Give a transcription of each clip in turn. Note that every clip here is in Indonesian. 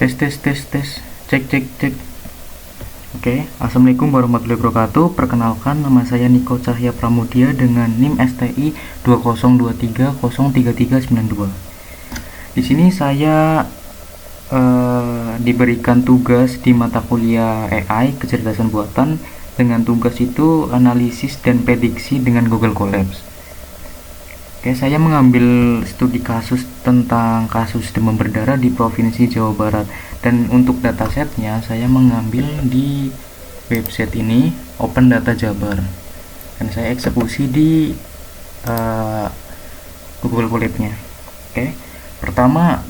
Tes tes tes tes. Cek cek cek. Oke, Assalamualaikum warahmatullahi wabarakatuh. Perkenalkan, nama saya Niko Cahya Pramudia dengan NIM STI 2023033392. Di sini saya diberikan tugas di mata kuliah AI kecerdasan buatan. Dengan tugas itu analisis dan prediksi dengan Google Colabs. Oke, saya mengambil studi kasus tentang kasus demam berdarah di Provinsi Jawa Barat, dan untuk datasetnya saya mengambil di website ini, Open Data Jabar, dan saya eksekusi di Google Colab-nya. Oke, pertama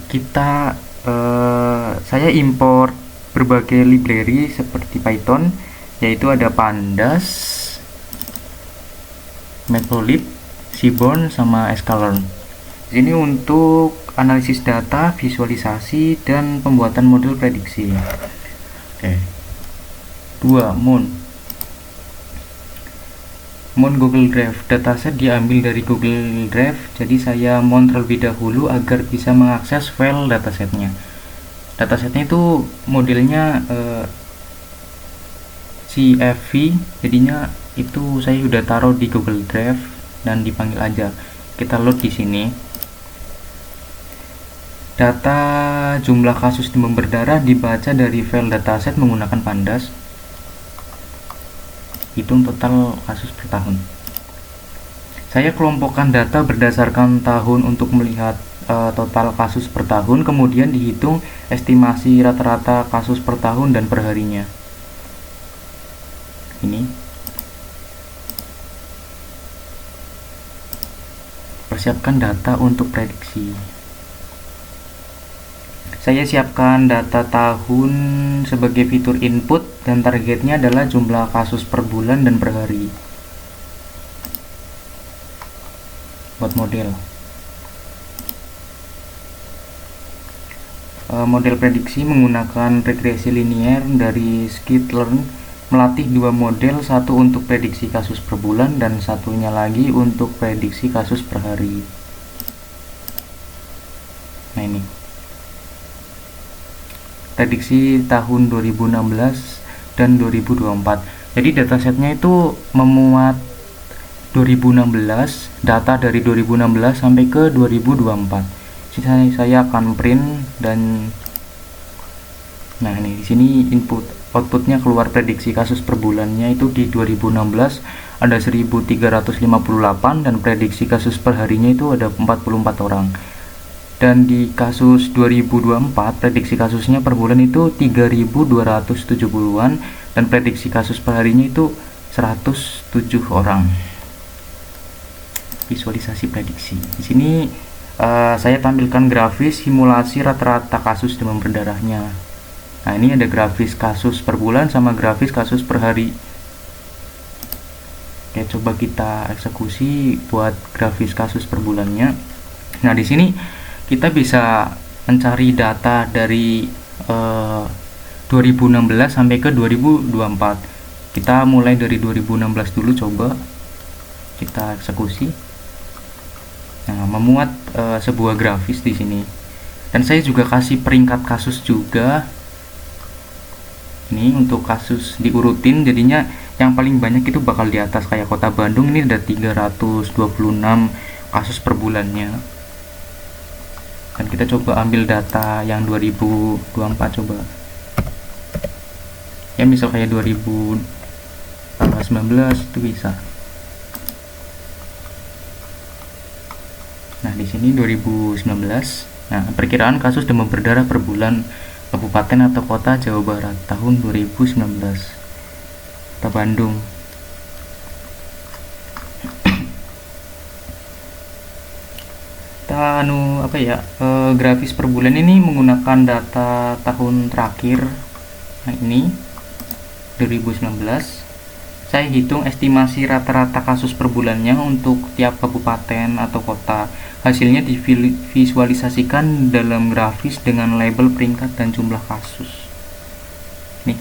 saya import berbagai library seperti Python, yaitu ada Pandas, Matplotlib, Seaborn, sama Sklearn. Ini untuk analisis data, visualisasi, dan pembuatan model prediksi. Oke. 2. Mon Google Drive. Dataset diambil dari Google Drive, jadi saya mon terlebih dahulu agar bisa mengakses file datasetnya. Datasetnya itu modelnya CFV, jadinya itu saya udah taruh di Google Drive dan dipanggil aja. Kita load di sini. Data jumlah kasus demam berdarah dibaca dari file dataset menggunakan Pandas. Hitung total kasus per tahun. Saya kelompokkan data berdasarkan tahun untuk melihat total kasus per tahun, kemudian dihitung estimasi rata-rata kasus per tahun dan per harinya. Ini persiapkan data untuk prediksi. Saya siapkan data tahun sebagai fitur input dan targetnya adalah jumlah kasus per bulan dan per hari. Buat model. Model prediksi menggunakan regresi linier dari Sklearn, melatih dua model, satu untuk prediksi kasus per bulan dan satunya lagi untuk prediksi kasus per hari. Nah, ini prediksi tahun 2016 dan 2024. Jadi datasetnya itu memuat 2016, data dari 2016 sampai ke 2024. Saya akan print dan nah, ini di sini input outputnya keluar prediksi kasus per bulannya itu di 2016 ada 1358 dan prediksi kasus per harinya itu ada 44 orang. Dan di kasus 2024 prediksi kasusnya per bulan itu 3270-an dan prediksi kasus per harinya itu 107 orang. Visualisasi prediksi. Di sini saya tampilkan grafis simulasi rata-rata kasus demam berdarahnya. Nah, ini ada grafis kasus per bulan sama grafis kasus per hari. Oke, coba kita eksekusi buat grafis kasus per bulannya. Nah, di sini kita bisa mencari data dari 2016 sampai ke 2024. Kita mulai dari 2016 dulu, coba kita eksekusi. Nah, memuat sebuah grafis di sini. Dan saya juga kasih peringkat kasus juga. Ini untuk kasus diurutin, jadinya yang paling banyak itu bakal di atas, kayak Kota Bandung ini ada 326 kasus per bulannya. Dan kita coba ambil data yang 2024, coba ya, misal kayak 2019 itu bisa. Nah, di sini 2019. Nah, perkiraan kasus demam berdarah per bulan kabupaten atau kota Jawa Barat tahun 2019. Kota Bandung. Kita grafis per bulan ini menggunakan data tahun terakhir. Nah, ini 2019. Saya hitung estimasi rata-rata kasus per bulannya untuk tiap kabupaten atau kota. Hasilnya divisualisasikan dalam grafis dengan label peringkat dan jumlah kasus. Nih.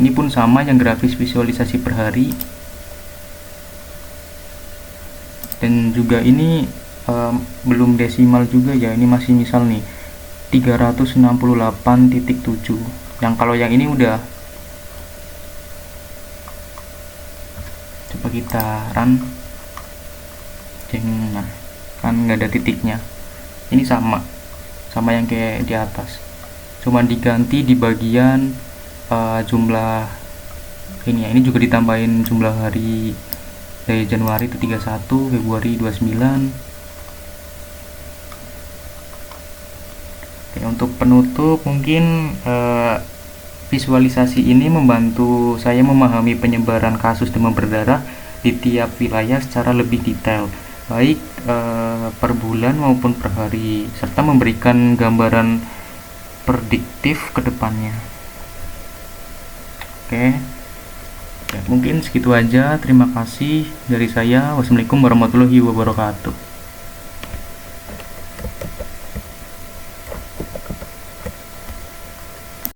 Ini pun sama, yang grafis visualisasi per hari. Dan juga ini belum desimal juga ya, ini masih misal nih 368.7. yang kalau yang ini udah. Coba kita run. Nah kan nggak ada titiknya, ini sama yang kayak di atas, cuman diganti di bagian jumlah ini ya. Ini juga ditambahin jumlah hari dari Januari itu 31, Februari 29. Oke, untuk penutup mungkin visualisasi ini membantu saya memahami penyebaran kasus demam berdarah di tiap wilayah secara lebih detail, baik per bulan maupun per hari, serta memberikan gambaran prediktif ke depannya. Oke. Ya, mungkin segitu aja. Terima kasih dari saya. Wassalamualaikum warahmatullahi wabarakatuh.